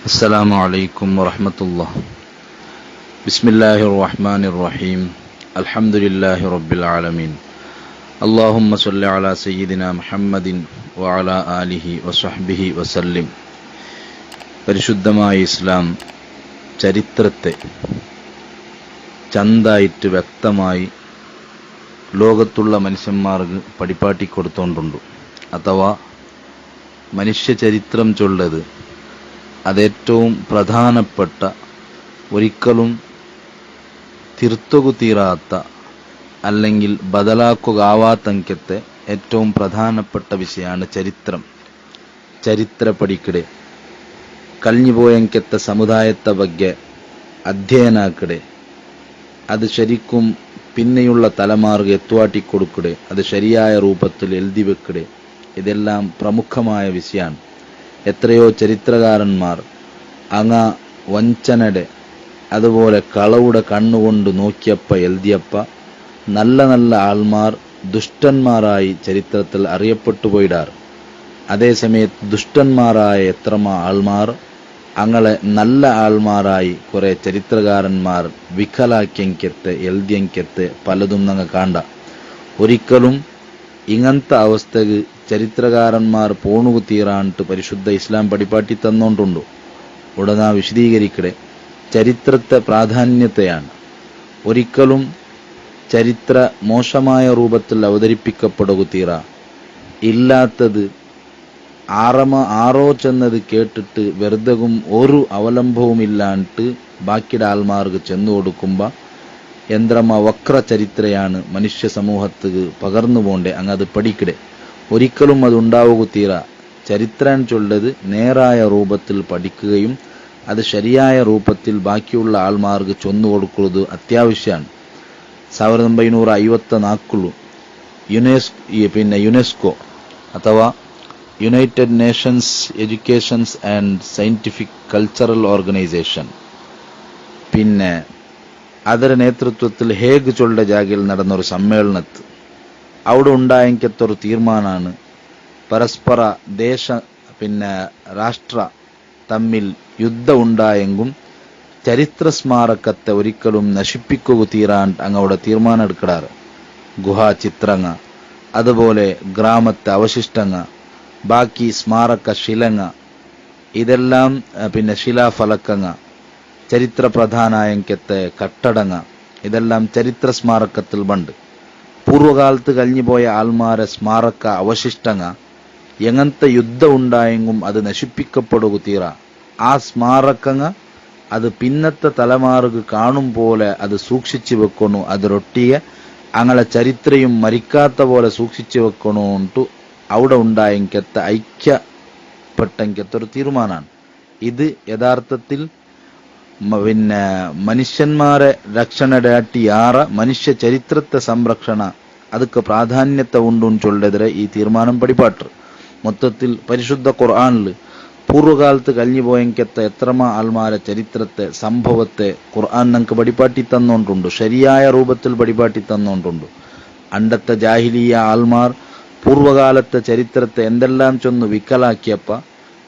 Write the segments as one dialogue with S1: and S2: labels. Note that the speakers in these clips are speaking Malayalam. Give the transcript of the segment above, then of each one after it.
S1: السلام عليكم ورحمة الله. بسم الله الرحمن الرحيم. الحمد لله رب العالمين. اللهم صل على سيدنا محمد وعلى آله وصحبه وسلم. പരിശുദ്ധമായ ഇസ്ലാം ചരിത്രത്തെ ചന്തായിട്ട് വ്യക്തമായി ലോകത്തുള്ള മനുഷ്യന്മാർക്ക് പഠിപ്പാട്ടിക്കൊടുത്തോണ്ടുണ്ട്. അഥവാ മനുഷ്യ ചരിത്രം ചൊല്ലത് അതേറ്റവും പ്രധാനപ്പെട്ട, ഒരിക്കലും തിർത്തുകു തീരാത്ത അല്ലെങ്കിൽ ബദലാക്കുകയാവാത്തങ്കത്തെ ഏറ്റവും പ്രധാനപ്പെട്ട വിഷയമാണ് ചരിത്രം. ചരിത്ര പഠിക്കಡೆ കഴിഞ്ഞുപോയങ്കത്തെ സമുദായത്തെ ಬಗ್ಗೆ അധ്യയനാക്കಡೆ, അത് ശരിക്കും പിന്നെയുള്ള തലമാർക്ക് എത്തുവാട്ടിക്കൊടുക്കടെ, അത് ശരിയായ രൂപത്തിൽ എഴുതി വെക്കടെ, ഇതെല്ലാം പ്രമുഖമായ വിഷയമാണ്. എത്രയോ ചരിത്രകാരന്മാർ വഞ്ചനയുടെ അതുപോലെ കളവുടെ കണ്ണുകൊണ്ട് നോക്കിയപ്പ എഴുതിയപ്പ നല്ല നല്ല ആൾമാർ ദുഷ്ടന്മാരായി ചരിത്രത്തിൽ അറിയപ്പെട്ടു പോയിടാറ്. അതേസമയത്ത് ദുഷ്ടന്മാരായ എത്രമാ ആൾമാർ അങ്ങനെ നല്ല ആൾമാരായി കുറെ ചരിത്രകാരന്മാർ വിക്കലാക്കിയങ്കത്തെ എഴുതിയങ്കത്തെ പലതും ഞങ്ങൾ കാണ്ട. ഒരിക്കലും ഇങ്ങനത്തെ അവസ്ഥക്ക് ചരിത്രകാരന്മാർ പോണു തീരാണ്ട് പരിശുദ്ധ ഇസ്ലാം പഠിപ്പാട്ടി തന്നോണ്ടുണ്ടു. ഉടനെ വിശദീകരിക്കടെ ചരിത്രത്തെ പ്രാധാന്യത്തെയാണ്. ഒരിക്കലും ചരിത്ര മോശമായ രൂപത്തിൽ അവതരിപ്പിക്കപ്പെടുക തീറ. ഇല്ലാത്തത് ആറോ ചെന്നത് കേട്ടിട്ട് വെറുതെയും ഒരു അവലംബവും ഇല്ലാണ്ട് ബാക്കിയുടെ ആൾമാർക്ക് ചെന്നു കൊടുക്കുമ്പോൾ വക്ര ചരിത്രയാണ് മനുഷ്യ സമൂഹത്തിന് പകർന്നു പോണ്ടേ. അത് പഠിക്കടെ ഒരിക്കലും അതുണ്ടാവുക തീറ. ചരിത്രം ചൊല്ലത് നേരായ രൂപത്തിൽ പഠിക്കുകയും അത് ശരിയായ രൂപത്തിൽ ബാക്കിയുള്ള ആൾമാർക്ക് ചൊന്നു കൊടുക്കുന്നത് അത്യാവശ്യമാണ്. 1954 യുനെസ്കോ അഥവാ United Nations educations and scientific cultural organisation ಅದರ നേതൃത്വത്തിൽ ഹേഗ് ചൊല്ല ജാഗയിൽ നടന്നൊരു സമ്മേളനത്തിൽ അവിടെ ഉണ്ടായെങ്കത്തൊരു തീരുമാനമാണ് പരസ്പര ദേശ രാഷ്ട്ര തമ്മിൽ യുദ്ധം ഉണ്ടായെങ്കും ചരിത്ര സ്മാരകത്തെ ഒരിക്കലും നശിപ്പിക്കുക തീരാൻ അവിടെ തീരുമാനം എടുക്കാറ്. ഗുഹാ ചിത്രങ്ങ, അതുപോലെ ഗ്രാമത്തെ അവശിഷ്ടങ്ങ, ബാക്കി സ്മാരക ശിലങ്ങ, ഇതെല്ലാം ശിലാഫലക്കങ്ങ, ചരിത്ര പ്രധാനായങ്കത്തെ കട്ടടങ്ങ, ഇതെല്ലാം ചരിത്ര സ്മാരകത്തിൽ ബണ്ട്. പൂർവകാലത്ത് കഴിഞ്ഞുപോയ ആൾമാരെ സ്മാരക അവശിഷ്ടങ്ങ എങ്ങനത്തെ യുദ്ധം ഉണ്ടായെങ്കും അത് നശിപ്പിക്കപ്പെടുക തീറ. ആ സ്മാരകങ്ങ അത് പിന്നത്തെ തലമാർക്ക് കാണും പോലെ അത് സൂക്ഷിച്ചു വെക്കണു. അതിരൊട്ടിയെ അങ്ങനെ ചരിത്രയും മരിക്കാത്ത പോലെ സൂക്ഷിച്ചു വെക്കണോണ്ടു അവിടെ ഉണ്ടായെങ്കത്തെ ഐക്യപ്പെട്ടെങ്കത്തൊരു തീരുമാനമാണ്. ഇത് യഥാർത്ഥത്തിൽ മനുഷ്യന്മാരെ രക്ഷണടാട്ടിയാറ മനുഷ്യ ചരിത്രത്തെ സംരക്ഷണ ಅದಕ್ಕೆ പ്രാധാന്യത്തെ ഉണ്ടെന്ന് ചൊല്ലതിരെ ഈ തീരുമാനം പടിപാട്ടർ. മൊത്തത്തിൽ പരിശുദ്ധ ഖുർആനിൽ പൂർവ്വകാലത്ത് കഴിഞ്ഞുപോയെങ്കത്തെ എത്രമാ ആൾമാരെ ചരിത്രത്തെ സംഭവത്തെ ഖുർആൻ നമുക്ക് പടിപാട്ടി തന്നോണ്ടുണ്ട്. ശരിയായ രൂപത്തിൽ പടിപാട്ടി തന്നോണ്ടുണ്ട്. അണ്ടത്തെ ജാഹിലിയ ആൾമാർ പൂർവ്വകാലത്തെ ചരിത്രത്തെ എന്തെല്ലാം ചൊന്ന് വിക്കലാക്കിയപ്പ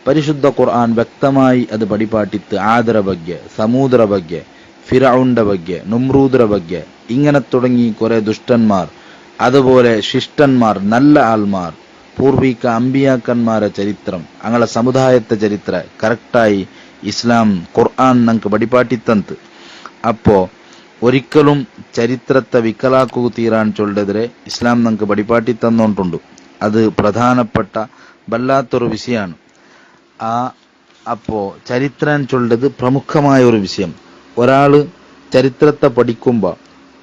S1: പരിശുദ്ധ ഖുർആൻ വ്യക്തമായി അത് പടിപാട്ടിത്ത് ആദര ಬಗ್ಗೆ, സമൂദ്ര ಬಗ್ಗೆ, ഫിറഔന്റെ ಬಗ್ಗೆ, നുമ്രൂദര ಬಗ್ಗೆ, ഇങ്ങനെ തുടങ്ങി കുറെ ദുഷ്ടന്മാർ, അതുപോലെ ശിഷ്ടന്മാർ, നല്ല ആൾമാർ, പൂർവിക അമ്പിയാക്കന്മാരെ ചരിത്രം, അങ്ങനെ സമുദായത്തെ ചരിത്ര കറക്റ്റായി ഇസ്ലാം ഖുർആൻ നമുക്ക് പടിപാട്ടിത്തന്ത്. അപ്പോ ഒരിക്കലും ചരിത്രത്തെ വിക്കലാക്കുക തീരാൻ ചൊല്ലതിരെ ഇസ്ലാം നമുക്ക് പടിപാട്ടി തന്നോണ്ടുണ്ട്. അത് പ്രധാനപ്പെട്ട വല്ലാത്തൊരു വിഷയമാണ്. അപ്പോ ചരിത്രം ചൊല്ലത് പ്രമുഖമായ ഒരു വിഷയം. ഒരാള് ചരിത്രത്തെ പഠിക്കുമ്പോ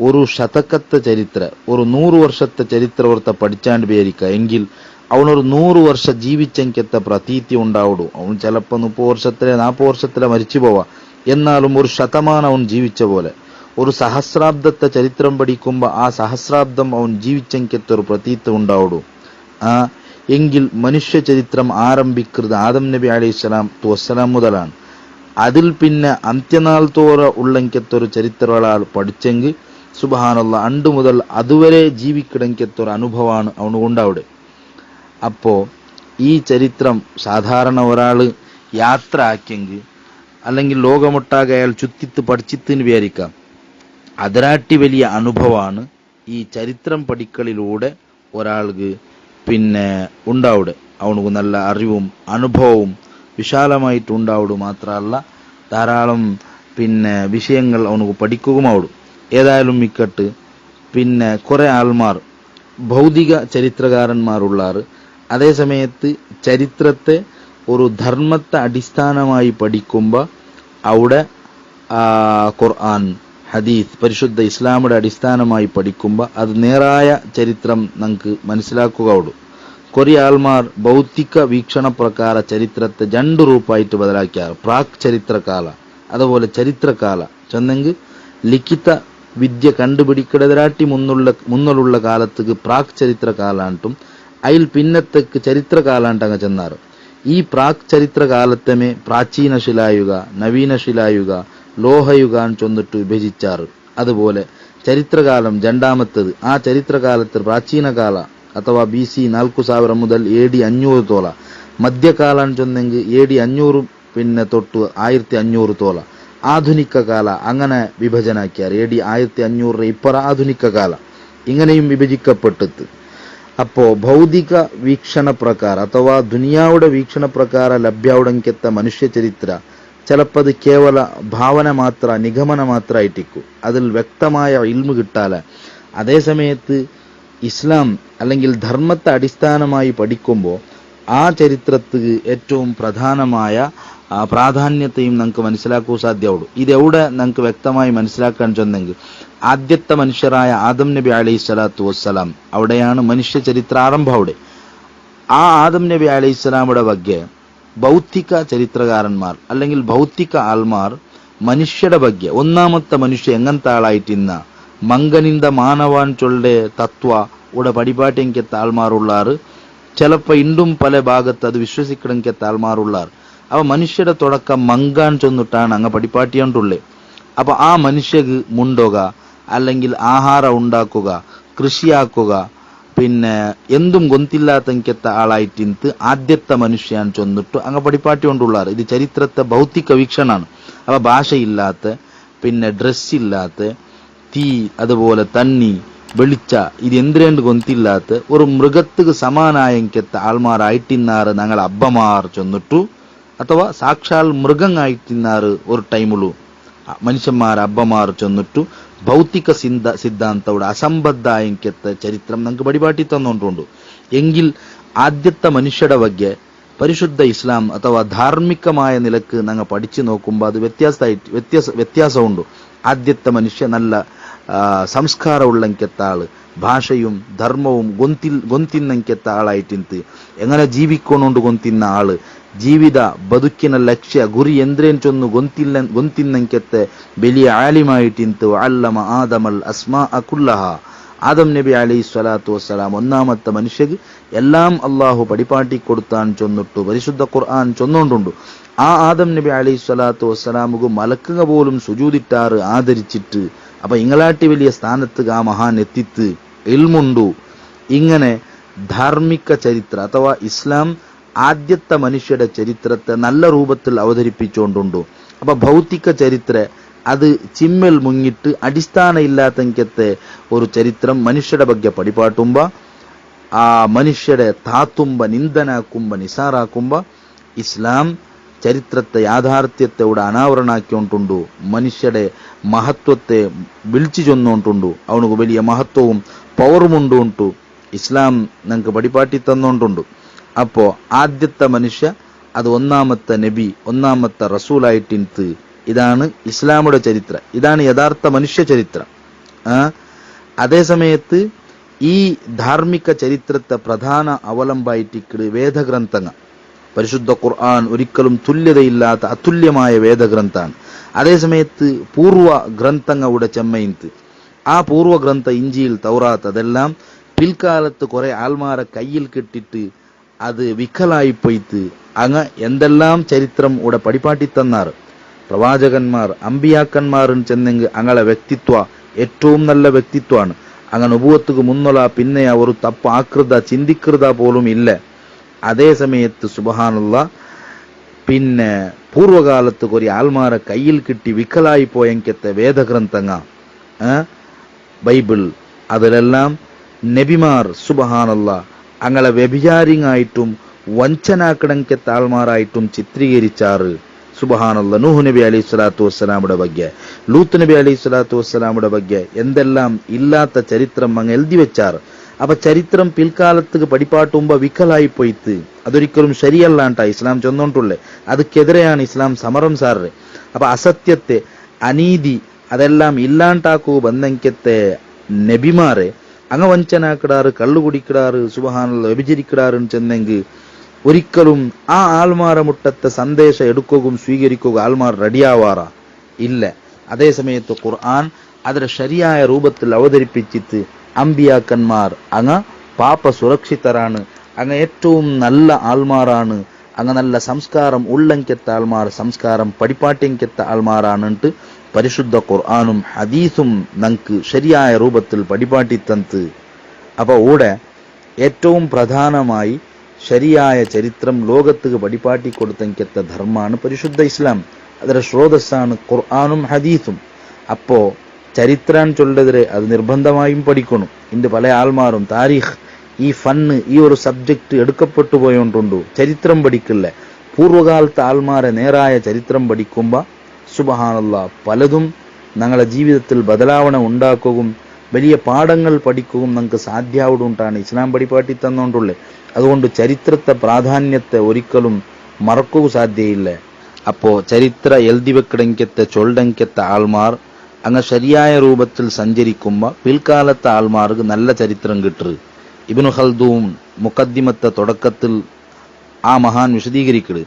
S1: ഒരു ശതകത്തെ ചരിത്ര, ഒരു 100 വർഷത്തെ ചരിത്ര ഓർത്ത പഠിച്ചാണ്ട് പേരിക്ക എങ്കിൽ അവനൊരു 100 വർഷം ജീവിച്ചെങ്കത്തെ പ്രതീതി ഉണ്ടാവിടും. അവൻ ചിലപ്പോ 30 വർഷത്തിലെ 40 വർഷത്തിലെ മരിച്ചു പോവാ, എന്നാലും ഒരു ശതമാനം അവൻ ജീവിച്ച പോലെ. ഒരു സഹസ്രാബ്ദത്തെ ചരിത്രം പഠിക്കുമ്പോ ആ സഹസ്രാബ്ദം അവൻ ജീവിച്ചെങ്കത്തെ ഒരു പ്രതീതി ഉണ്ടാവിടും. എങ്കിൽ മനുഷ്യ ചരിത്രം ആരംഭിക്കുന്നത് ആദം നബി അലൈഹിസ്സലാം വസ്സലാം മുതലാണ്. അതിൽ അന്ത്യനാൾ തോറ ഉള്ളെങ്കത്തൊരു ചരിത്ര ഒരാൾ പഠിച്ചെങ്കിൽ സുബ്ഹാനല്ലാഹ് അണ്ട് മുതൽ അതുവരെ ജീവിക്കണമെങ്കത്തൊരു അനുഭവമാണ് അവനുകൊണ്ടവിടെ. അപ്പോ ഈ ചരിത്രം സാധാരണ ഒരാൾ യാത്ര ആക്കിയെങ്കിൽ അല്ലെങ്കിൽ ലോകമൊട്ടാകെ അയാൾ ചുറ്റിത്ത് പഠിച്ചിത്തിന് വിചാരിക്കാം. അതിരാട്ടി വലിയ അനുഭവമാണ് ഈ ചരിത്രം പഠിക്കലിലൂടെ ഒരാൾക്ക് ഉണ്ടാവുടെ. അവനക്ക് നല്ല അറിവും അനുഭവവും വിശാലമായിട്ട് ഉണ്ടാവുടു മാത്രമല്ല, ധാരാളം വിഷയങ്ങൾ അവനക്ക് പഠിക്കുകയുമാവുടും. ഏതായാലും മിക്കട്ട് കുറെ ആൾമാർ ഭൗതിക ചരിത്രകാരന്മാരുള്ളാറ്. അതേ സമയത്ത് ചരിത്രത്തെ ഒരു ധർമ്മത്തെ അടിസ്ഥാനമായി പഠിക്കുമ്പോൾ അവിടെ ഖുർആൻ ഹദീസ് പരിശുദ്ധ ഇസ്ലാമിയുടെ അടിസ്ഥാനമായി പഠിക്കുമ്പോൾ അത് നേരായ ചരിത്രം നമുക്ക് മനസ്സിലാക്കുകയുള്ളൂ. കുറേ ആൾമാർ ഭൗതിക വീക്ഷണ പ്രകാര ചരിത്രത്തെ 2 റൂപ്പായിട്ട് ബദലാക്കിയാറ്. പ്രാക് ചരിത്രകാല അതുപോലെ ചരിത്രകാല ചെന്നെങ്കിൽ ലിഖിത വിദ്യ കണ്ടുപിടിക്കടതിരാട്ടി മുന്നിലുള്ള കാലത്തേക്ക് പ്രാക് ചരിത്രകാലാണ്ടും അതിൽ പിന്നത്തേക്ക് ചരിത്രകാലാണ്ടങ്ങ് ചെന്നാറ്. ഈ പ്രാക് ചരിത്രകാലത്തമേ പ്രാചീന ശിലായുഗ, നവീന ശിലായുഗ, ലോഹയുഗ ചൊന്നിട്ട് വിഭജിച്ചാറ്. അതുപോലെ ചരിത്രകാലം രണ്ടാമത്തത്. ആ ചരിത്രകാലത്ത് പ്രാചീനകാല അഥവാ BC 4000 മുതൽ AD 500 തോല, മധ്യകാലം ചൊന്നെങ്കിൽ AD 500 തൊട്ട് 1500 തോല, ആധുനിക കാല അങ്ങനെ വിഭജനാക്കിയാർ. AD 1500 ഇപ്പറ ആധുനിക കാല ഇങ്ങനെയും വിഭജിക്കപ്പെട്ടത്. അപ്പോ ഭൗതിക വീക്ഷണ പ്രಕಾರ ಅಥವಾ ദുനിയാവുടെ വീക്ഷണ പ്രಕಾರ ലഭ്യാവുടെങ്കെത്ത മനുഷ്യ ചരിത്ര ചിലപ്പത് കേവല ഭാവന മാത്ര, നിഗമന മാത്ര ആയിട്ടിക്കും. അതിൽ വ്യക്തമായ ഇൽമു കിട്ടാല. അതേ സമയത്ത് ഇസ്ലാം അല്ലെങ്കിൽ ധർമ്മത്തെ അടിസ്ഥാനമായി പഠിക്കുമ്പോൾ ആ ചരിത്രത്തിന് ഏറ്റവും പ്രധാനമായ പ്രാധാന്യത്തെയും നമുക്ക് മനസ്സിലാക്കാൻ സാധ്യമാവുള്ളൂ. ഇതെവിടെ നമുക്ക് വ്യക്തമായി മനസ്സിലാക്കാൻ ചെന്നെങ്കിൽ ആദ്യത്തെ മനുഷ്യരായ ആദം നബി അലൈഹി സ്വലാത്തു വസ്സലാം, അവിടെയാണ് മനുഷ്യ ചരിത്ര ആരംഭം. അവിടെ ആ ആദം നബി അലൈഹി സ്വലാമുടെ ಬಗ್ಗೆ ഭൗതിക ചരിത്രകാരന്മാർ അല്ലെങ്കിൽ ഭൗതിക ആൾമാർ മനുഷ്യയുടെ ಬಗ್ಗೆ ഒന്നാമത്തെ മനുഷ്യ എങ്ങനത്തെ ആളായിട്ടിന്ന മങ്കനിಂದ മാനവാൻ ചൊല്ലെ തത്വ ഇവിടെ പടിപാട്ടിയെങ്കെത്ത ആൾമാരുള്ളാറ്. ചിലപ്പോൾ ഇണ്ടും പല ഭാഗത്ത് അത് വിശ്വസിക്കണമെങ്കെത്ത ആൾമാരുള്ളാറ്. അവ മനുഷ്യയുടെ തുടക്കം മങ്കാൻ ചെന്നിട്ടാണ് അങ്ങ് പടിപ്പാട്ടിയോണ്ടുള്ളേ. അപ്പൊ ആ മനുഷ്യക്ക് മുണ്ടോക അല്ലെങ്കിൽ ആഹാരം ഉണ്ടാക്കുക, കൃഷിയാക്കുക, എന്തും ഗൊന്തില്ലാത്തങ്കെത്ത ആളായിട്ടിന്ത് ആദ്യത്തെ മനുഷ്യാൻ ചൊന്നിട്ടു അങ്ങ് പടിപ്പാട്ടിയോണ്ടുള്ളാറ്. ഇത് ചരിത്രത്തെ ഭൗതിക വീക്ഷണാണ്. അവ ഭാഷയില്ലാത്ത, ഡ്രസ്സില്ലാത്ത, തീ, അതുപോലെ തന്നി, വെളിച്ച, ഇത് എന്തിരണ്ട് ഗൊന്തില്ലാത്ത ഒരു മൃഗത്തുക്ക് സമാനായങ്കെത്ത ആൾമാരായിട്ടിന്നാറ് ഞങ്ങൾ അബ്ബമാർ ചൊന്നിട്ടു. ಅಥವಾ സാക്ഷാൽ മൃഗങ്ങളായിട്ടിന്നാറ് ഒരു ടൈമുള്ളൂ മനുഷ്യന്മാർ അബ്ബമാർ ചെന്നിട്ടു. ഭൗതിക സിദ്ധാന്തവിടെ അസംബദ്ധായങ്കെത്ത ചരിത്രം നമുക്ക് പടിപാട്ടി തന്നുകൊണ്ടുണ്ട്. എങ്കിൽ ആദ്യത്തെ മനുഷ്യരുടെ ಬಗ್ಗೆ പരിശുദ്ധ ഇസ്ലാം അഥവാ ധാർമ്മികമായ നിലക്ക് ഞങ്ങൾ പഠിച്ചു നോക്കുമ്പോൾ അത് വ്യത്യാസമുണ്ട്. ആദ്യത്തെ മനുഷ്യ നല്ല സംസ്കാരമുള്ളങ്കെത്ത ആള്, ഭാഷയും ധർമ്മവും ഗൊന്തിന്നങ്കെത്ത ആളായിട്ടിಂತ എങ്ങനെ ജീവിക്കൊണ്ടുകൊണ്ട് ഗൊന്തിന്ന ആള്, ജീവിത ಬದುಕಿನ ಲಕ್ಷ್ಯ ಗುರಿ ಎಂದ್ರೇನ್ ಚೊನ್ನು ಗೊಂತಿನ್ನಂಕೆತ್ತೆ ಬೆಲಿಯ ಆಲಿಮಾಯಿಟ್ಟಿಂತು ಅಲ್ಲಮ ಆದಮಲ್ ಅಸ್ಮಾ ಅಕುಲ್ಲಹ. ആദം നബി അലൈഹി സ്വലാത്തു വസ്സലാം ഒന്നാമത്തെ മനുഷ്യക്ക് എല്ലാം അള്ളാഹു പടിപ്പാട്ടി കൊടുത്താൻ ചൊന്നിട്ടു പരിശുദ്ധ ഖുർആൻ ചൊന്നുകൊണ്ടുണ്ട്. ആ ആദം നബി അലൈഹി സ്വലാത്തു വസ്സലാമുക്ക് മലക്കുക പോലും സുജൂദിട്ടാറ് ആദരിച്ചിട്ട്. അപ്പൊ ഇങ്ങളാട്ടി വലിയ സ്ഥാനത്ത് ആ മഹാൻ എത്തിത്ത് ഇൽമുണ്ടു. ഇങ്ങനെ ധാർമ്മിക ചരിത്ര അഥവാ ഇസ്ലാം ആദ്യത്തെ മനുഷ്യരുടെ ചരിത്രത്തെ നല്ല രൂപത്തിൽ അവതരിപ്പിച്ചുകൊണ്ടുണ്ടു. അപ്പൊ ഭൗതിക ചരിത്ര അത് ചിമ്മൽ മുങ്ങിട്ട് അടിസ്ഥാന ഇല്ലാത്തങ്കത്തെ ഒരു ചരിത്രം മനുഷ്യരുടെ ಬಗ್ಗೆ പടിപാട്ടുമ്പ ആ മനുഷ്യരെ താത്തുമ്പ, നിന്ദനാക്കുമ്പ, നിസാറാക്കുമ്പ ഇസ്ലാം ചരിത്രത്തെ യാഥാർത്ഥ്യത്തെ ഇവിടെ അനാവരണാക്കിക്കൊണ്ടുണ്ടു. മനുഷ്യരുടെ മഹത്വത്തെ വിളിച്ചു ചൊന്നുകൊണ്ടുണ്ടു. അവനക്ക് വലിയ മഹത്വവും പവറുമുണ്ടു ഉണ്ടു ഇസ്ലാം ഞങ്ങൾക്ക് പടിപാട്ടി തന്നുകൊണ്ടുണ്ട്. അപ്പോ ആദ്യത്തെ മനുഷ്യ അത് ഒന്നാമത്തെ നബി, ഒന്നാമത്തെ റസൂലായിട്ടിന്ത്. ഇതാണ് ഇസ്ലാമുടെ ചരിത്രം. ഇതാണ് യഥാർത്ഥ മനുഷ്യ ചരിത്രം. അതേ സമയത്ത് ഈ ധാർമ്മിക ചരിത്രത്തെ പ്രധാന അവലംബായിട്ട് വേദഗ്രന്ഥങ്ങൾ. പരിശുദ്ധ ഖുർആൻ ഒരിക്കലും തുല്യതയില്ലാത്ത അതുല്യമായ വേദഗ്രന്ഥാണ്. അതേസമയത്ത് പൂർവ്വ ഗ്രന്ഥങ്ങളുടെ ചെമ്മയിന്ത്. ആ പൂർവ്വ ഗ്രന്ഥ ഇഞ്ചിയിൽ, തൗറാത്ത് അതെല്ലാം പിൽക്കാലത്ത് കുറെ ആൾമാരെ കയ്യിൽ കെട്ടിട്ട് അത് വിക്കലായി പോയിട്ട് അങ്ങ് എന്തെല്ലാം ചരിത്രം ഇവിടെ പടിപാട്ടി തന്നാറ്. പ്രവാചകന്മാർ, അമ്പിയാക്കന്മാരും ചെന്നെങ്കിൽ അങ്ങളെ വ്യക്തിത്വ ഏറ്റവും നല്ല വ്യക്തിത്വമാണ്. അങ്ങനെ നുബുവത്തുക്ക് മുന്നുള്ള പിന്നെ ഒരു തപ്പ് ആകൃത ചിന്തിക്കൃത പോലും ഇല്ല. അതേ സമയത്ത് സുബ്ഹാനല്ലാഹ് പിന്നെ പൂർവകാലത്ത് ഒരു ആൽമാരെ കയ്യിൽ കിട്ടി വിക്കലായി പോയെങ്കത്തെ വേദഗ്രന്ഥങ്ങ ബൈബിൾ അതിലെല്ലാം നബിമാർ സുബ്ഹാനല്ല അങ്ങനെ വ്യഭിചാരിങ്ങായിട്ടും വഞ്ചനാക്കിടങ്കത്തെ ആൾമാരായിട്ടും ചിത്രീകരിച്ചാറ്. സുബ്ഹാനല്ല. നൂഹ് നബി അലൈഹി സ്വലാത്തു വസ്സലാമുടെ ಬಗ್ಗೆ, ലൂത്ത് നബി അലൈഹി സ്വലാത്തു വസ്സലാമുടെ ಬಗ್ಗೆ എന്തെല്ലാം ഇല്ലാത്ത ചരിത്രം അങ്ങ് എഴുതി വെച്ചാറ്. അപ്പൊ ചരിത്രം പിൽക്കാലത്ത് പഠിപ്പാട്ടുമ്പോ വിക്കലായി പോയിത്ത്. അതൊരിക്കലും ശരിയല്ലാണ്ടാ ഇസ്ലാം ചൊന്നോണ്ടുള്ളേ. അതുക്കെതിരെയാണ് ഇസ്ലാം സമരം സാറ്. അപ്പൊ അസത്യത്തെ അനീതി അതെല്ലാം ഇല്ലാണ്ടാക്കൂ ബന്ധങ്കത്തെ നബിമാരെ അങ്ങ് വഞ്ചനാക്കിടാറ്, കള്ളുകുടിക്കിടാറ്, സുബ്ഹാനല്ല വ്യഭിചരിക്കിടാറ് ചെന്നെങ്കിൽ ഒരിക്കലും ആ ആൾമാരെ മുട്ടത്തെ സന്ദേശം എടുക്കുകയും സ്വീകരിക്കുകയും ആൾമാർ റെഡിയാവാറാ ഇല്ല. അതേ സമയത്ത് ഖുർആൻ അതിന്റെ ശരിയായ രൂപത്തിൽ അവതരിപ്പിച്ചിട്ട് അമ്പിയാക്കന്മാർ അങ്ങ് പാപ സുരക്ഷിതരാണ്, അങ്ങ് ഏറ്റവും നല്ല ആൾമാരാണ്, അങ്ങ് നല്ല സംസ്കാരം ഉള്ളങ്കെത്ത ആൾമാർ, സംസ്കാരം പഠിപ്പാട്ടിങ്കെത്ത ആൾമാരാണിട്ട് പരിശുദ്ധ ഖുർആനും ഹദീസും നമുക്ക് ശരിയായ രൂപത്തിൽ പഠിപ്പാട്ടിത്തന്ത്. അപ്പൊ ഇവിടെ ഏറ്റവും പ്രധാനമായി ശരിയായ ചരിത്രം ലോകത്ത് പഠിപ്പാട്ടി കൊടുത്തെങ്കെത്ത ധർമ്മമാണ് പരിശുദ്ധ ഇസ്ലാം. അതിന്റെ സ്രോതസ്സാണ് ഖുർആനും ഹദീസും. അപ്പോ ചരിത്രം ചൊല്ലതിരെ അത് നിർബന്ധമായും പഠിക്കണം. ഇന്ന് പല ആൾമാരും താരീഖ് ഈ ഫണ്ണ് ഈ ഒരു സബ്ജക്ട് എടുക്കപ്പെട്ടു പോയോണ്ടുണ്ടു ചരിത്രം പഠിക്കില്ല. പൂർവ്വകാലത്തെ ആൾമാരെ നേരായ ചരിത്രം പഠിക്കുമ്പോ സുബ്ഹാനല്ലാ പലതും ഞങ്ങളുടെ ജീവിതത്തിൽ ബദലാവണ ഉണ്ടാക്കുകയും വലിയ പാഠങ്ങൾ പഠിക്കുകയും നമുക്ക് സാധ്യാവുണ്ടാണ് ഇസ്ലാം പഠിപ്പാട്ടി തന്നോണ്ടുള്ളേ. അതുകൊണ്ട് ചരിത്രത്തെ പ്രാധാന്യത്തെ ഒരിക്കലും മറക്കുക സാധ്യയില്ല. അപ്പോ ചരിത്ര എഴുതി വെക്കടങ്കത്തെ ചൊല്ലങ്കത്തെ ആൾമാർ അങ്ങ് ശരിയായ രൂപത്തിൽ സഞ്ചരിക്കുമ്പോ പിൽക്കാലത്തെ ആൾമാർക്ക് നല്ല ചരിത്രം കിട്ടു. ഇബ്നു ഖൽദൂൻ മുഖദ്ദിമത്തെ തുടക്കത്തിൽ ആ മഹാൻ വിശദീകരിക്കട്.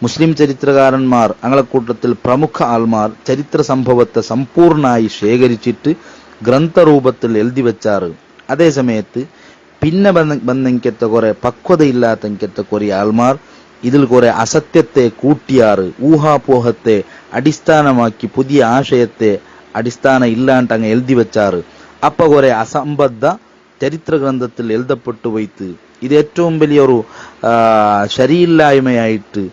S1: മുസ്ലിം ചരിത്രകാരന്മാർ അങ്ങളെ കൂട്ടത്തിൽ പ്രമുഖ ആൾമാർ ചരിത്ര സംഭവത്തെ സമ്പൂർണമായി ശേഖരിച്ചിട്ട് ഗ്രന്ഥരൂപത്തിൽ എഴുതി വെച്ചാറ്. അതേ സമയത്ത് പിന്നെ ബന്ധങ്കത്തെ കുറെ പക്വതയില്ലാത്തങ്കത്തെ കുറെ ആൾമാർ ഇതിൽ കുറെ അസത്യത്തെ കൂട്ടിയാറ്, ഊഹാപോഹത്തെ അടിസ്ഥാനമാക്കി പുതിയ ആശയത്തെ അടിസ്ഥാനം ഇല്ലാണ്ട് അങ്ങ് എഴുതി വെച്ചാറ്. അപ്പൊ കുറെ അസംബദ്ധ ചരിത്ര ഗ്രന്ഥത്തിൽ എഴുതപ്പെട്ടു പോയിത്ത്. ഇത് ഏറ്റവും വലിയൊരു ശരിയില്ലായ്മയായിട്ട്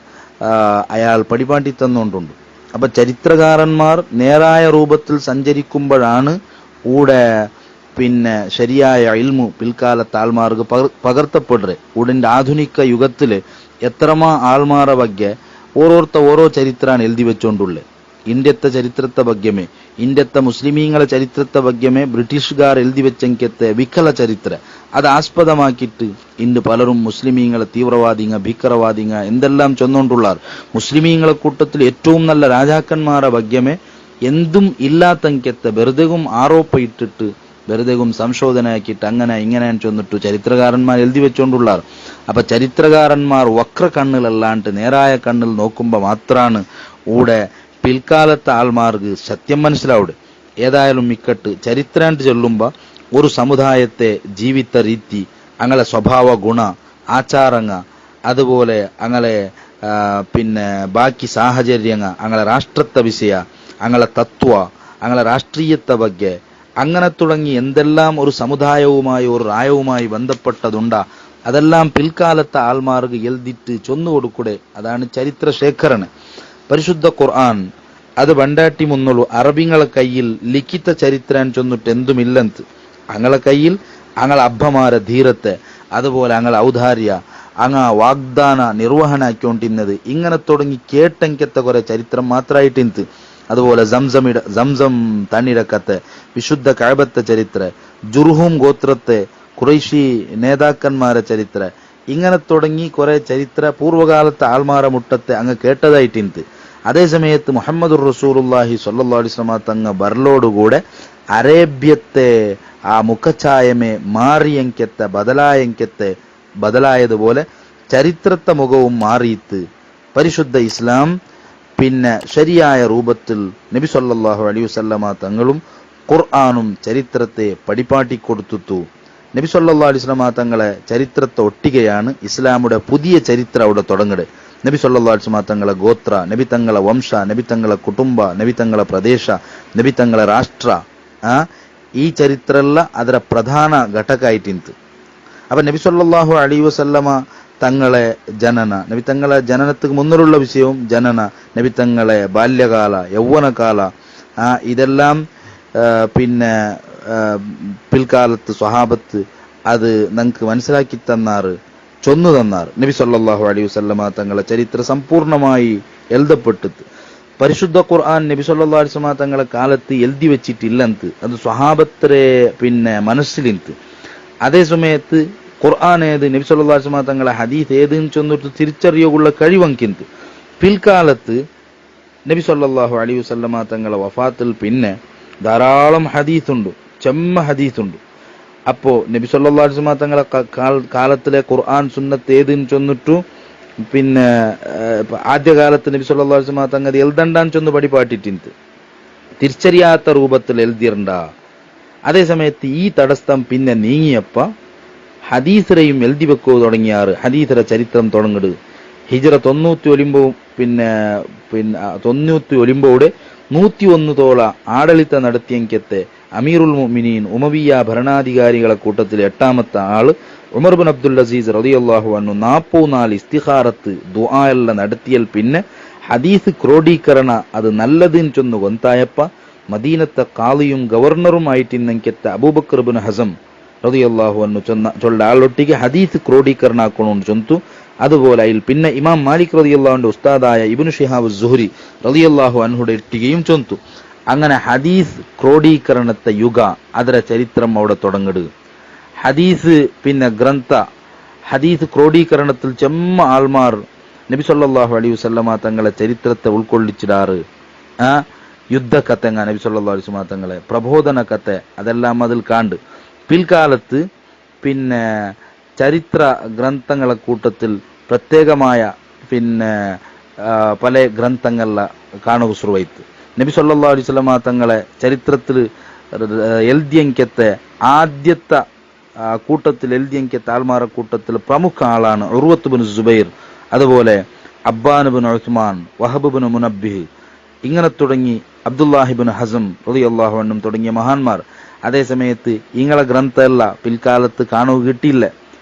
S1: അയാൾ പഠിപ്പാട്ടി തന്നുകൊണ്ടുണ്ട്. അപ്പൊ ചരിത്രകാരന്മാർ നേരായ രൂപത്തിൽ സഞ്ചരിക്കുമ്പോഴാണ് കൂടെ പിന്നെ ശരിയായ ഇൽമു പിൽക്കാലത്ത് ആൾമാർക്ക് പകർത്തപ്പെടുക. ഉടൻ്റെ ആധുനിക യുഗത്തില് എത്രമാ ആൾമാരെ ಬಗ್ಗೆ ഓരോ ചരിത്രാണ് എഴുതി വെച്ചോണ്ടുള്ളത്. ഇന്ത്യത്തെ ചരിത്രത്തെ ബഗ്യമേ, ഇന്ത്യത്തെ മുസ്ലിമീങ്ങളെ ചരിത്രത്തെ ബഗ്യമേ ബ്രിട്ടീഷുകാർ എഴുതി വെച്ചെങ്കത്തെ വിക്കല ചരിത്ര അത് ആസ്പദമാക്കിയിട്ട് ഇന്ന് പലരും മുസ്ലിമീങ്ങളെ തീവ്രവാദിങ്ങ ഭീകരവാദിങ്ങ എന്തെല്ലാം ചൊന്നോണ്ടുള്ളാർ. മുസ്ലിമീങ്ങളെ കൂട്ടത്തിൽ ഏറ്റവും നല്ല രാജാക്കന്മാരെ ബഗ്യമേ എന്തും ഇല്ലാത്തങ്കത്തെ വെറുതെയും ആരോപ ഇട്ടിട്ട് വെറുതെയും സംശോധനയാക്കിയിട്ട് അങ്ങനെ ഇങ്ങനെ ചൊന്നിട്ടു ചരിത്രകാരന്മാർ എഴുതി വെച്ചോണ്ടുള്ളാർ. അപ്പൊ ചരിത്രകാരന്മാർ വക്ര കണ്ണിലല്ലാണ്ട് നേരായ കണ്ണിൽ നോക്കുമ്പോ മാത്രാണ് കൂടെ പിൽക്കാലത്തെ ആൾമാർക്ക് സത്യം മനസ്സിലാവുടെ. ഏതായാലും മിക്കട്ട് ചരിത്രാണ്ട് ചൊല്ലുമ്പോ ഒരു സമുദായത്തെ ജീവിത രീതി, അങ്ങനെ സ്വഭാവ ഗുണ ആചാരങ്ങ, അതുപോലെ അങ്ങനെ പിന്നെ ബാക്കി സാഹചര്യങ്ങ, അങ്ങനെ രാഷ്ട്രത്തെ വിഷയ, അങ്ങനെ തത്വ, അങ്ങനെ രാഷ്ട്രീയത്തെ ಬಗ್ಗೆ അങ്ങനെ തുടങ്ങി എന്തെല്ലാം ഒരു സമുദായവുമായി ഒരു റായവുമായി ബന്ധപ്പെട്ടതുണ്ടാ അതെല്ലാം പിൽക്കാലത്തെ ആൾമാർക്ക് എഴുതിട്ട് ചൊന്നു കൊടുക്കൂടെ. അതാണ് ചരിത്ര ശേഖരണ. പരിശുദ്ധ ഖുർആൻ അത് വണ്ടാട്ടി മുന്നുള്ളൂ. അറബിങ്ങളെ കയ്യിൽ ലിഖിത ചരിത്രം ചൊന്നിട്ട് എന്തുമില്ലെന്ന്. അങ്ങളെ കയ്യിൽ അങ്ങളെ അബ്ബമാരെ ധീരത്തെ, അതുപോലെ അങ്ങളെ ഔദാര്യ, അങ്ങ വാഗ്ദാന നിർവഹണാക്കിക്കൊണ്ടിരുന്നത് ഇങ്ങനെ തുടങ്ങി കേട്ടെങ്കത്തെ കുറെ ചരിത്രം മാത്രമായിട്ട്. അതുപോലെ സംസം തണ്ണിടക്കത്തെ, വിശുദ്ധ കഅബത്തെ ചരിത്ര, ജുർഹും ഗോത്രത്തെ ഖുറൈശി നേതാക്കന്മാരെ ചരിത്ര, ഇങ്ങനെ തുടങ്ങി കുറെ ചരിത്ര പൂർവ്വകാലത്തെ ആൾമാരെ മുട്ടത്തെ അങ്ങ് കേട്ടതായിട്ടുണ്ട്. അതേ സമയത്ത് മുഹമ്മദുർ റസൂലുള്ളാഹി സ്വല്ലല്ലാഹു അലൈഹി വസല്ലം തങ്ങ ബർലോടുകൂടെ അറേബ്യത്തെ ആ മുഖഛായമേ മാറിയെങ്കത്തെ ബദലായതുപോലെ ചരിത്രത്തെ മുഖവും മാറിയിട്ട് പരിശുദ്ധ ഇസ്ലാം പിന്നെ ശരിയായ രൂപത്തിൽ നബി സല്ലല്ലാഹു അലൈഹി വസല്ലമ തങ്ങളും ഖുർആനും ചരിത്രത്തെ പഠിപ്പാട്ടിക്കൊടുത്തു. നബി സല്ലല്ലാഹു അലൈഹി വസല്ലമ തങ്ങളെ ചരിത്രത്തെ ഒട്ടികയാണ് ഇസ്ലാമുടെ പുതിയ ചരിത്രം അവിടെ തുടങ്ങുന്നത്. നബി സല്ലല്ലാഹു അലൈഹി വസല്ലമ തങ്ങളെ ഗോത്ര, നബി തങ്ങളെ വംശ, നബി തങ്ങളെ കുടുംബ, നബി തങ്ങളെ പ്രദേശ, നബി തങ്ങളെ രാഷ്ട്ര, ഈ ചരിത്രമെല്ലാം ಅದರ ಪ್ರಧಾನ ಘಟಕ ಆಯ್ತಿಂತು. ಅಪ್ಪ ನಬಿ ಸಲ್ಲಲ್ಲಾಹು ಅಲೈಹಿ ವಸಲ್ಲಮ തങ്ങളെ ജനന, നബി തങ്ങളെ ജനനത്തിന് മുന്നിലുള്ള വിഷയവും ജനന, നബി തങ്ങളെ ബാല്യകാല, യൗവനകാല, ഇതെല്ലാം പിന്നെ പിൽക്കാലത്ത് സ്വഹാബത്ത് അത് നമുക്ക് മനസ്സിലാക്കി തന്നാറ്, ചൊന്നു തന്നാറ്. നബി സല്ലല്ലാഹു അലൈഹി വസല്ലമ തങ്ങളെ ചരിത്രം സമ്പൂർണമായി എഴുതപ്പെട്ടത്. പരിശുദ്ധ ഖുർആൻ നബി സല്ലല്ലാഹു അലൈഹി വസല്ലമ തങ്ങളെ കാലത്ത് എഴുതി വെച്ചിട്ടില്ലന്ത്, അത് സ്വഹാബത്തരെ പിന്നെ മനസ്സിലിന്ത്. അതേ സമയത്ത് ഖുർആൻ ഏത്, നബി സല്ലല്ലാഹു അലൈഹി വസല്ലമ തങ്ങളെ ഹദീസ് ഏതെന്ന് ചൊന്നിട്ട് തിരിച്ചറിയുള്ള കഴിവങ്കിന്ത്. പിൽക്കാലത്ത് നബി സല്ലല്ലാഹു അലൈഹി വസല്ലമ തങ്ങളെ വഫാത്തിൽ പിന്നെ ധാരാളം ഹദീസുണ്ട്, ചെമ്മ ഹദീസുണ്ട്. അപ്പോ നബി സല്ലല്ലാഹു അലൈഹി വസല്ലമ തങ്ങളെ കാലത്തിലെ ഖുർആൻ സുന്നത്ത് ഏതെന്ന് ചൊന്നിട്ടു പിന്നെ ആദ്യകാലത്ത് നബി സല്ലല്ലാഹു അലൈഹി വസല്ലമ തങ്ങൾ എഴുതണ്ടാൻ ചൊന്ന് പടിപാട്ടിട്ടുണ്ട്, തിരിച്ചറിയാത്ത രൂപത്തിൽ എഴുതിരണ്ട. അതേ സമയത്ത് ഈ തടസ്സം പിന്നെ നീങ്ങിയപ്പ ഹദീസരെയും എഴുതി വെക്കോ തുടങ്ങിയാറ്. ഹദീസര ചരിത്രം തുടങ്ങിട് ഹിജ്റ 90 പിന്നെ 90 101 ആഡളിത്ത നടത്തിയങ്കത്തെ അമീറുൽ മുഅ്മിനീൻ ഉമവിയ ഭരണാധികാരികളെ കൂട്ടത്തിൽ 8ാമത്തെ ആള് ഉമർ ബിൻ അബ്ദുൽ അസീസ് റളിയല്ലാഹു അൻഹു 44 ഇസ്തിഖാറത്ത് ദുആ എല്ലാം നടത്തിയൽ പിന്നെ ഹദീസ് ക്രോഡീകരണ അത് നല്ലതിന് ചൊന്നു കൊന്തായപ്പ മദീനത്തെ കാളിയും ഗവർണറും ആയിട്ടിന്നങ്കത്തെ അബൂബക്കർ ബിൻ ഹസം റളിയല്ലാഹു അൻഹു ചൊല്ല ആളൊട്ടിಗೆ ഹദീസ് ക്രോഡീകരണ ആക്കണോണ്ട് ചൊന്തു. അതുപോലെ അതിൽ പിന്നെ ഇമാം മാലിക് റളിയല്ലാഹുവിന്റെ ഉസ്താദായ ഇബ്നു ഷിഹാബ് സുഹ്രി റളിയല്ലാഹു അൻഹുടെ ഇട്ടികയും ചൊന്തു. അങ്ങനെ ഹദീസ് ക്രോഡീകരണത്തെ യുഗ ಅದರ ചരിത്രം അവിടെ തുടങ്ങിട്. ഹദീസ് പിന്നെ ഗ്രന്ഥ ഹദീസ് ക്രോഡീകരണത്തിൽ ചെമ്മ ആൾമാർ നബി സല്ലല്ലാഹു അലൈഹി വസല്ലമ തങ്ങളെ ചരിത്രത്തെ ഉൾക്കൊള്ളിച്ചിടാറ്. യുദ്ധക്കഥങ്ങ നബി സല്ലല്ലാഹു അലൈഹി വസല്ലമ തങ്ങളെ പ്രബോധന കഥ അതെല്ലാം അതിൽ കാണ്ട്. പിൽക്കാലത്ത് പിന്നെ ചരിത്ര ഗ്രന്ഥങ്ങളെ കൂട്ടത്തിൽ പ്രത്യേകമായ പിന്നെ പല ഗ്രന്ഥങ്ങളെ കാണുക സുറുവൈത്ത്. നബി സല്ലല്ലാഹു അലൈഹി വസല്ലമ തങ്ങളെ ചരിത്രത്തിൽ എൽദിയങ്കത്തെ ആദ്യത്തെ കൂട്ടത്തിൽ എൽദിയങ്കത്തെ ആൾമാരെ കൂട്ടത്തിൽ പ്രമുഖ ആളാണ് ഉർവത്ത് ബിൻ സുബൈർ, അതുപോലെ അബ്ബാൻ ബിൻ ഉസ്മാൻ, വഹബ് ബിൻ മുനബ്ബിഹ്, ഇങ്ങനെ തുടങ്ങി അബ്ദുല്ലാഹി ബിൻ ഹസം റളിയല്ലാഹു അൻഹു തുടങ്ങിയ മഹാന്മാർ. അതേ സമയത്ത് ഇങ്ങളെ ഗ്രന്ഥമല്ല പിൽക്കാലത്ത് കാണുക കിട്ടിയില്ല.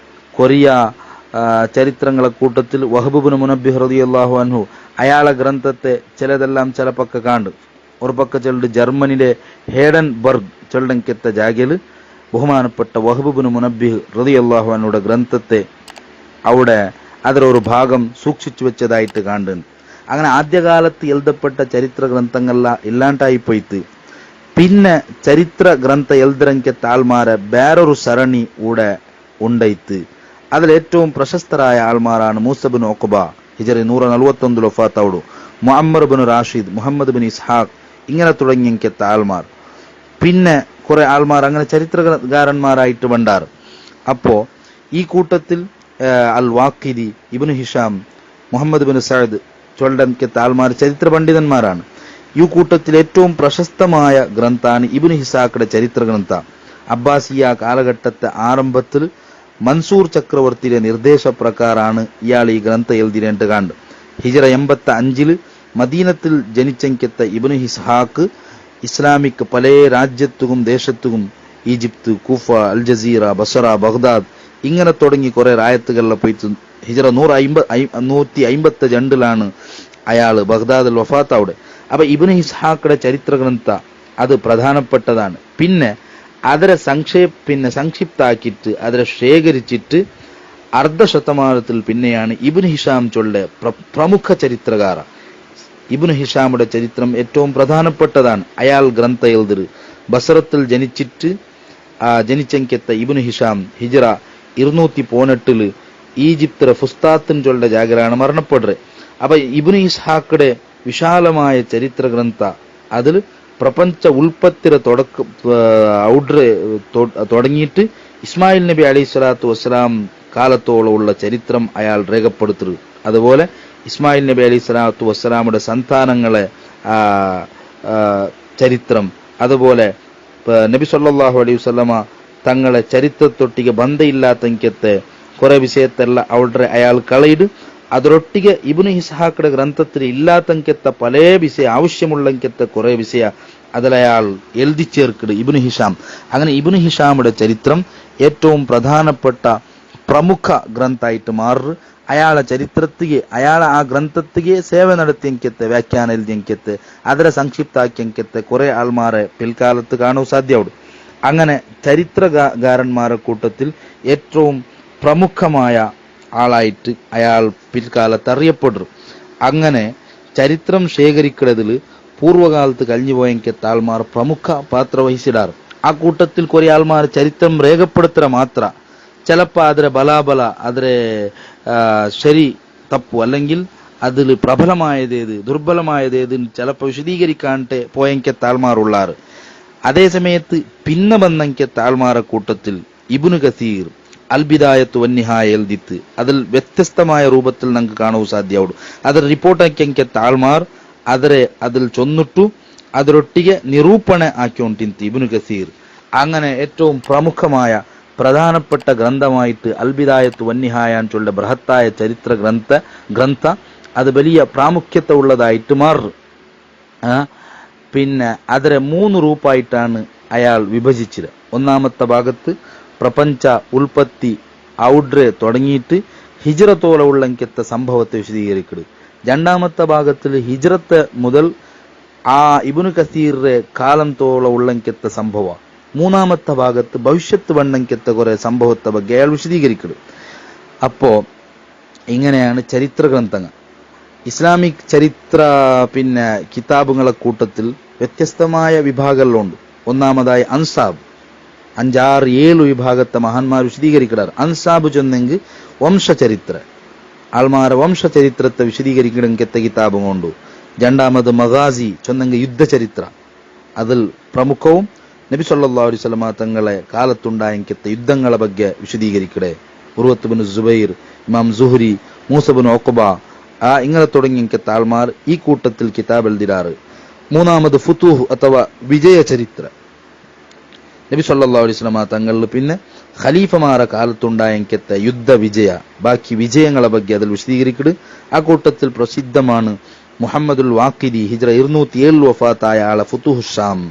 S1: കൊറിയ ചരിത്രങ്ങളെ കൂട്ടത്തിൽ വഹബ് ബിൻ മുനബ്ബിഹ് റളിയല്ലാഹു അൻഹു അയാളെ ഗ്രന്ഥത്തെ ചിലതെല്ലാം ചില പക്ക കാണ്ട്. ഒരു പക്ക ചെല്ലുണ്ട് ജർമ്മനിലെ ഹേഡൻബർഗ് ചെല്ലങ്കത്തെ ജാഗയിൽ ബഹുമാനപ്പെട്ട വഹബ് ബിൻ മുനബ്ബിഹ് റളിയല്ലാഹു അൻഹുടെ ഗ്രന്ഥത്തെ അവിടെ അതിലൊരു ഭാഗം സൂക്ഷിച്ചു വെച്ചതായിട്ട് കാണുന്നുണ്ട്. അങ്ങനെ ആദ്യകാലത്ത് എഴുതപ്പെട്ട ചരിത്ര ഗ്രന്ഥങ്ങളെല്ലാം ഇല്ലാണ്ടായി പോയിട്ട് പിന്നെ ചരിത്ര ഗ്രന്ഥ എഴുതരങ്കത്തെ ആൾമാരെ വേറൊരു സരണി കൂടെ ഉണ്ടായിട്ട് അതിലേറ്റവും പ്രശസ്തരായ ആൾമാരാണ് മൂസ ബിൻ ഉഖബ ഹിജ്റ 141 വഫാത്തവടു, Muammar bin Rashid, Muhammad bin Ishaq, ഇങ്ങനെ തുടങ്ങിയങ്കത്തെ ആൾമാർ. പിന്നെ കുറെ ആൾമാർ അങ്ങനെ ചരിത്രകാരന്മാരായിട്ട് വണ്ടാറ്. അപ്പോ ഈ കൂട്ടത്തിൽ al Waqidi, Ibn Hisham, Muhammad bin Saad ചൊല്ലങ്കത്തെ ആൾമാർ ചരിത്ര പണ്ഡിതന്മാരാണ്. ഈ കൂട്ടത്തിൽ ഏറ്റവും പ്രശസ്തമായ ഗ്രന്ഥാണ് ഇബ്നു ഹിസാഖിന്റെ ചരിത്ര ഗ്രന്ഥ. അബ്ബാസിയ കാലഘട്ടത്തെ ആരംഭത്തിൽ മൻസൂർ ചക്രവർത്തിയുടെ നിർദ്ദേശപ്രകാരമാണ് ഇയാൾ ഈ ഗ്രന്ഥ എഴുതിരേണ്ട കാണ്ട്. ഹിജ്റ 85 മദീനത്തിൽ ജനിച്ചെങ്കത്തെ ഇബ്നു ഹിസ്ഹാഖ് ഇസ്ലാമിക് പല രാജ്യത്തും ദേശത്തും Egypt, Kufa, al Jazira, Basra, Baghdad ഇങ്ങനെ തുടങ്ങി കുറെ രായത്തുകളിലെ പോയിട്ട് ഹിജ്റ 152 അയാൾ ബഗ്ദാദിൽ വഫാത്ത് അവിടെ. അപ്പൊ ഇബ്നു ഹിസ്ഹാഖിന്റെ ചരിത്ര ഗ്രന്ഥ അത് പ്രധാനപ്പെട്ടതാണ്. പിന്നെ അതിനെ സംക്ഷിപ്താക്കിയിട്ട് അതിനെ ശേഖരിച്ചിട്ട് അർദ്ധശതമാനത്തിൽ പിന്നെയാണ് ഇബ്നു ഹിഷാം ചൊല്ല പ്രമുഖ ചരിത്രകാര. ഇബ്നു ഹിഷാമുടെ ചരിത്രം ഏറ്റവും പ്രധാനപ്പെട്ടതാണ്. അയാൾ ഗ്രന്ഥ എഴുതര് ബസറത്തിൽ ജനിച്ചെങ്കത്തെ ഇബ്നു ഹിഷാം ഹിജ്റ 218 ഈജിപ്തിലെ ഫുസ്താത്തിൻ ചൊല്ല ജാഗരാണ് മരണപ്പെടുന്നത്. അപ്പൊ ഇബ്നു ഇസ്ഹാഖിന്റെ വിശാലമായ ചരിത്ര ഗ്രന്ഥ അതിൽ പ്രപഞ്ച ഉൽപ്പത്തിയുടെ തുടങ്ങിയിട്ട് ഇസ്മായിൽ നബി അലൈഹി സ്വലാത്തു വസ്സലാം കാലത്തോളമുള്ള ചരിത്രം അയാൾ രേഖപ്പെടുത്തുന്നു. അതുപോലെ ഇസ്മായിൽ നബി അലൈഹി സ്വലാത്തു വസ്സലാമുടെ സന്താനങ്ങളെ ചരിത്രം, അതുപോലെ നബി സല്ലല്ലാഹു അലൈഹി വസല്ലമ തങ്ങളെ ചരിത്രത്തൊട്ടിಗೆ ബന്ധമില്ലാത്തങ്കത്തെ കുറെ വിഷയത്തെല്ലാം അവിടെ അയാൾ കളയിട്. ಅದರೊಟ್ಟಿಗೆ ಇಬ್ನು ಇಸ್ಹಾಕ್ರ ಗ್ರಂಥത്തിൽ ഇല്ലാത്തങ്കത്തെ പല വിഷയ ആവശ്യമുള്ളങ്കത്തെ കുറെ വിഷയ അതിലയാൾ എഴുതി ചേർക്കിട് ഇബ്നു ഹിഷാം. അങ്ങനെ ഇബ്നു ഹിഷാമുടെ ചരിത്രം ഏറ്റവും പ്രധാനപ്പെട്ട ಪ್ರಮುಖ ಗ್ರಂಥ ಆಯ್ತು ಮಾರ್ರು. ಅಯಾಳ ಚರಿತ್ರತ್ತಿಗೆ ಅಯಾಳ ಆ ಗ್ರಂಥತ್ತಿಗೆ ಸೇವೆ നടത്തിയെങ്കെത്തെ വ്യാഖ്യാനം എഴുതിയെങ്കെത്തെ ಅದರ ಸಂಕ್ಷಿಪ್ತ ആക്കിയെങ്കെത്തെ കുറെ ആൾമാരെ പിൽക്കാലത്ത് കാണാൻ സാധ്യമുണ്ട്. അങ്ങനെ ചരിത്രകാരന്മാരുടെ കൂട്ടത്തിൽ ഏറ്റവും പ്രമുഖമായ ആളായിട്ട് അയാൾ പിൽക്കാലത്ത് അറിയപ്പെടും. അങ്ങനെ ചരിത്രം ശേഖരിക്കുന്നതിൽ പൂർവ്വകാലത്ത് കഴിഞ്ഞു പോയെങ്കെത്തെ ആൾമാർ പ്രമുഖ പാത്ര വഹിച്ചിടാറ്. ആ കൂട്ടത്തിൽ കുറെ ആൾമാർ ചരിത്രം രേഖപ്പെടുത്തുക മാത്ര ചിലപ്പോൾ അതിരെ ബലാബല അതിരെ ശരി തപ്പു അല്ലെങ്കിൽ അതിൽ പ്രബലമായതേത് ദുർബലമായതേത് ചിലപ്പോൾ വിശദീകരിക്കാണ്ട് പോയെങ്കെത്തെ ആൾമാരുള്ളാറ്. അതേസമയത്ത് പിന്നെ വന്നെങ്കെത്തെ ആൾമാരുടെ കൂട്ടത്തിൽ ഇബ്നു കസീർ അൽ ബിദായത്ത് വന്നിഹായ എഴുതിത്ത് അതിൽ വ്യത്യസ്തമായ രൂപത്തിൽ നമുക്ക് കാണാൻ സാധ്യമാവും. അതിൽ റിപ്പോർട്ടാക്കിയെങ്കെത്തെ ആൾമാർ അതിൽ ചൊന്നിട്ടു അതിരൊട്ടിಗೆ ನಿರೂಪಣೆ ആക്കിക്കൊണ്ടിരുന്നു ഇബ്നു കസീർ. അങ്ങനെ ഏറ്റവും പ്രമുഖമായ പ്രധാനപ്പെട്ട ഗ്രന്ഥമായിട്ട് അൽ ബിദായത്ത് വന്നിഹായ ചൊല്ല ബൃഹത്തായ ചരിത്ര ഗ്രന്ഥ അത് വലിയ പ്രാമുഖ്യത ഉള്ളതായിട്ട് മാറും. പിന്നെ അതിരെ 3 രൂപമായിട്ടാണ് അയാൾ വിഭജിച്ചത്. ഒന്നാമത്തെ ഭാഗത്ത് പ്രപഞ്ച ഉൽപ്പത്തി ഔഡ്രെ തുടങ്ങിയിട്ട് ഹിജ്റത്തോളം ഉള്ളെങ്കത്തെ സംഭവത്തെ വിശദീകരിക്കുന്നത്. രണ്ടാമത്തെ ഭാഗത്തിൽ ഹിജ്റത്ത് മുതൽ ആ ഇബ്നു കസീറിന്റെ കാലത്തോളം ഉള്ളെങ്കത്തെ സംഭവ. മൂന്നാമത്തെ ഭാഗത്ത് ഭവിഷ്യത്ത് വണ്ണെങ്കത്തെ കുറെ സംഭവത്തെ ಬಗ್ಗೆ അയാൾ വിശദീകരിക്കുന്നത്. അപ്പോ ഇങ്ങനെയാണ് ചരിത്ര ഗ്രന്ഥങ്ങൾ. ഇസ്ലാമിക് ചരിത്ര പിന്നെ കിതാബുകളെ കൂട്ടത്തിൽ വ്യത്യസ്തമായ വിഭാഗങ്ങളുണ്ട്. ഒന്നാമതായി അൻസാബ് 5, 6, 7 വിഭാഗത്തെ മഹാന്മാർ വിശദീകരിക്കാറ്. അൻസാബ് ചൊന്നെങ്കിൽ വംശചരിത്ര ആൾമാരെ വംശചരിത്രത്തെ വിശദീകരിക്കണമെങ്കത്തെ കിതാബും കൊണ്ടു. രണ്ടാമത് മഗാസി ചൊന്നെങ്കിൽ യുദ്ധചരിത്ര അതിൽ പ്രമുഖവും നബി സല്ലല്ലാഹു അലൈഹി വസല്ലമ തങ്ങളെ കാലത്തുണ്ടായെങ്കത്തെ യുദ്ധങ്ങളെ ಬಗ್ಗೆ വിശദീകരിക്കടെ. ഉർവത്ത് ബിൻ സുബൈർ, ഇമാം സുഹ്രി, മൂസ ബിൻ ഉഖബ ഇങ്ങനെ തുടങ്ങിയെങ്കത്തെ ആൾമാർ ഈ കൂട്ടത്തിൽ കിതാബ് എഴുതിരാറ്. മൂന്നാമത് ഫുതൂഹ് അഥവാ വിജയ ചരിത്ര നബി സല്ലല്ലാഹു അലൈഹി വസല്ലമ തങ്ങളിൽ പിന്നെ ഖലീഫമാരെ കാലത്തുണ്ടായെങ്കത്തെ യുദ്ധ വിജയ ബാക്കി വിജയങ്ങളെ ಬಗ್ಗೆ അതിൽ വിശദീകരിക്കട്. ആ കൂട്ടത്തിൽ പ്രസിദ്ധമാണ് മുഹമ്മദുൽ വാഖിദി ഹിജ്റ 207 വഫാത്തായ ആളെ ഫുതൂഹു ഷാം,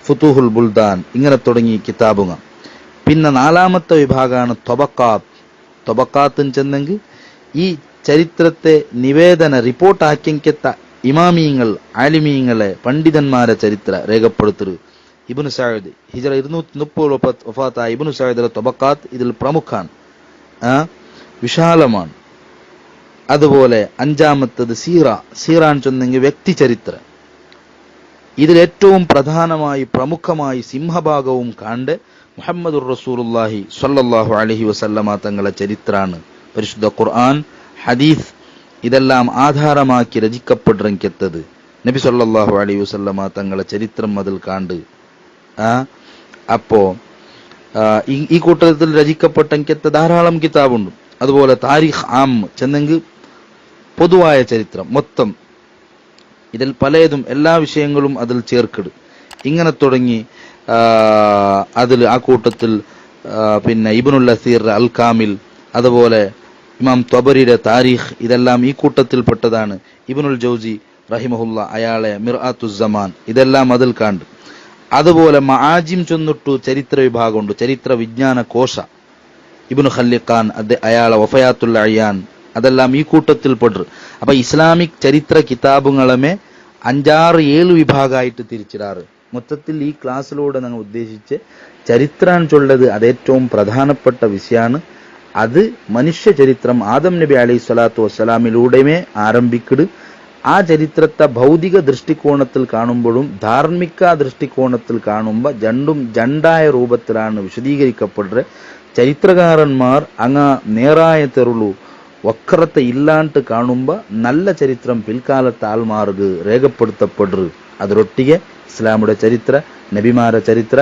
S1: ഫുതൂഹുൽ ബുൽദാൻ ഇങ്ങനെ തുടങ്ങി കിതാബുകൾ. പിന്നെ 4ാമത്തെ വിഭാഗമാണ് തൊബക്കാത്ത് ചെന്നെങ്കിൽ ഈ ചരിത്രത്തെ നിവേദന റിപ്പോർട്ട് ആക്കിയെങ്കത്ത ഇമാമീങ്ങൾ ആലിമീങ്ങളെ പണ്ഡിതന്മാരെ ചരിത്ര രേഖപ്പെടുത്തരു. ഇബ്നു സഅദ് ഹിജ്റ 230 വഫാത്തായ ഇബ്നു സഅദിലെ തൊബക്കാത്ത് ഇതിൽ പ്രമുഖാണ്, വിശാലമാണ്. അതുപോലെ 5ാമത്തത് സീറാൻ ചൊന്നെങ്കിൽ വ്യക്തി ചരിത്ര. ഇതിൽ ഏറ്റവും പ്രധാനമായി പ്രമുഖമായി സിംഹഭാഗവും കാണ്ട് മുഹമ്മദുർ റസൂലുള്ളാഹി സ്വല്ലല്ലാഹു അലൈഹി വസല്ലമ തങ്ങളെ ചരിത്രാണ്. പരിശുദ്ധ ഖുർആൻ, ഹദീസ് ഇതെല്ലാം ആധാരമാക്കി രചിക്കപ്പെട്ടിരിക്കത്തത് നബി സല്ലല്ലാഹു അലൈഹി വസല്ലമ തങ്ങളെ ചരിത്രം അതിൽ കാണ്ട്. അപ്പോ ഈ കൂട്ടത്തിൽ രചിക്കപ്പെട്ടെങ്കത്തെ ധാരാളം കിതാബുണ്ട്. അതുപോലെ താരിഖ് ആം ചെന്നെങ്കിൽ പൊതുവായ ചരിത്രം മൊത്തം ഇതിൽ പലതും എല്ലാ വിഷയങ്ങളും അതിൽ ചേർക്കിടും. ഇങ്ങനെ തുടങ്ങി അതിൽ ആ കൂട്ടത്തിൽ പിന്നെ ഇബ്നുൽ അസീർ അൽ കാമിൽ, അതുപോലെ ഇമാം ത്വബരിയുടെ താരീഖ് ഇതെല്ലാം ഈ കൂട്ടത്തിൽപ്പെട്ടതാണ്. ഇബ്നുൽ ജൗസി റഹിമഹുല്ല അയാളെ മിർആത്തുസ്സമാൻ ഇതെല്ലാം അതിൽ കണ്ട്. അതുപോലെ മആജിം ചൊന്നിട്ടു ചരിത്ര വിഭാഗമുണ്ട്, ചരിത്ര വിജ്ഞാന കോശ. ഇബ്നു ഖല്ലിഖാൻ അയാളെ വഫയാത്തുൽ അയ്യാൻ അതെല്ലാം ഈ കൂട്ടത്തിൽ പെട്ടു. അപ്പൊ ഇസ്ലാമിക് ചരിത്ര കിതാബുകളെ 5, 6, 7 വിഭാഗമായിട്ട് തിരിച്ചിടാറ്. മൊത്തത്തിൽ ഈ ക്ലാസ്സിലൂടെ ഞങ്ങൾ ഉദ്ദേശിച്ച് ചരിത്രം ചൊല്ലത് അത് ഏറ്റവും പ്രധാനപ്പെട്ട വിഷയമാണ്. അത് മനുഷ്യ ചരിത്രം ആദം നബി അലൈഹി സ്വലാത്തു വസ്സലാമിലൂടെയുമേ ആരംഭിക്കട്. ആ ചരിത്രത്തെ ഭൗതിക ദൃഷ്ടികോണത്തിൽ കാണുമ്പോഴും ധാർമ്മിക ദൃഷ്ടികോണത്തിൽ കാണുമ്പോൾ രണ്ടായ രൂപത്തിലാണ് വിശദീകരിക്കപ്പെടുന്നത്. ചരിത്രകാരന്മാർ അങ്ങ നേരായ തെരുളു വക്രത്തെ ഇല്ലാണ്ട് കാണുമ്പോൾ നല്ല ചരിത്രം പിൽക്കാലത്തെ ആൾമാർക്ക് രേഖപ്പെടുത്തപ്പെടും. അതിരൊട്ടിಗೆ ഇസ്ലാമുടെ ചരിത്ര, നബിമാരുടെ ചരിത്ര,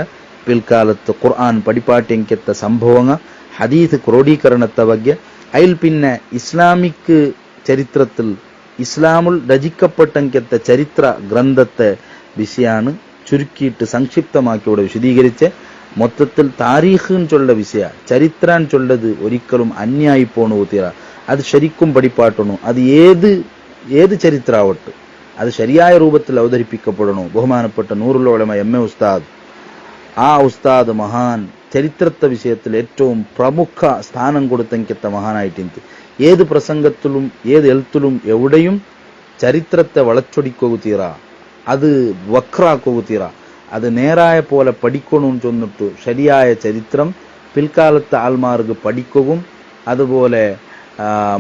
S1: പിൽക്കാലത്ത് ഖുർആൻ പഠിപ്പാട്ടിയെങ്കത്തെ സംഭവങ്ങൾ, ഹദീസ് ക്രോഡീകരണത്തെ ಬಗ್ಗೆ അതിൽ പിന്നെ ഇസ്ലാമിക് ചരിത്രത്തിൽ ഇസ്ലാമുൽ രചിക്കപ്പെട്ടെങ്കത്തെ ചരിത്ര ഗ്രന്ഥത്തെ വിഷയാണ് ചുരുക്കിയിട്ട് സംക്ഷിപ്തമാക്കിയോടെ വിശദീകരിച്ച് മൊത്തത്തിൽ താരീഖ് ചൊല്ല വിഷയ ചരിത്രാൻ ചൊല്ലത് ഒരിക്കലും അന്യായി പോണു തീര. അത് ശരിക്കും പഠിപ്പാട്ടണു. അത് ഏത് ചരിത്രാവട്ടെ അത് ശരിയായ രൂപത്തിൽ അവതരിപ്പിക്കപ്പെടണു. ബഹുമാനപ്പെട്ട നൂറുൽ ഉലമ എം.എ. ഉസ്താദ്, ആ ഉസ്താദ് മഹാൻ ചരിത്രത്തെ വിഷയത്തിൽ ഏറ്റവും പ്രമുഖ സ്ഥാനം കൊടുത്തെങ്കിത്ത മഹാനായിട്ടിന്ത് ഏത് പ്രസംഗത്തിലും ഏത് എഴുത്തിലും എവിടെയും ചരിത്രത്തെ വളച്ചൊടിക്കൊകുത്തീറ, അത് വക്രാക്കൊകുത്തീറ, അത് നേരായ പോലെ പഠിക്കണമെന്ന് ചൊന്നിട്ടു ശരിയായ ചരിത്രം പിൽക്കാലത്തെ ആൾമാർക്ക് പഠിക്കുകയും അതുപോലെ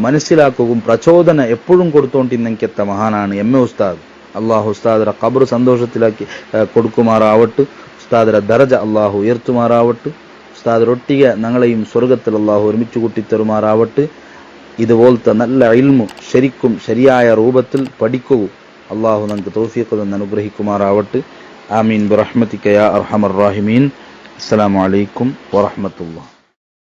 S1: മനസ്സിലാക്കുകയും പ്രചോദന എപ്പോഴും കൊടുത്തോണ്ടിന്നെങ്കിത്ത മഹാനാണ് എം.എ. ഉസ്താദ്. അള്ളാഹു ഉസ്താദിന്റെ ഖബർ സന്തോഷത്തിലാക്കി കൊടുക്കുമാറാവട്ടെ. ഉസ്താദിന്റെ ദറജ അള്ളാഹു ഉയർത്തുമാറാവട്ടെ. ഉസ്താദിനൊട്ടിಗೆ ഞങ്ങളെയും സ്വർഗത്തിൽ അള്ളാഹു ഒരുമിച്ച് കൂട്ടിത്തരുമാറാവട്ടെ. ഇതുപോലത്തെ നല്ല ഇൽമു ശരിക്കും ശരിയായ രൂപത്തിൽ പഠിക്കുകയും അള്ളാഹു നമുക്ക് തൗഫീഖ് തന്ന് അനുഗ്രഹിക്കുമാറാവട്ടെ. ആമീൻ ബിറഹ്മതിക യാ അർഹമർ റാഹിമീൻ. അസ്സലാമു അലൈക്കും വറഹ്മത്തുള്ളാഹി.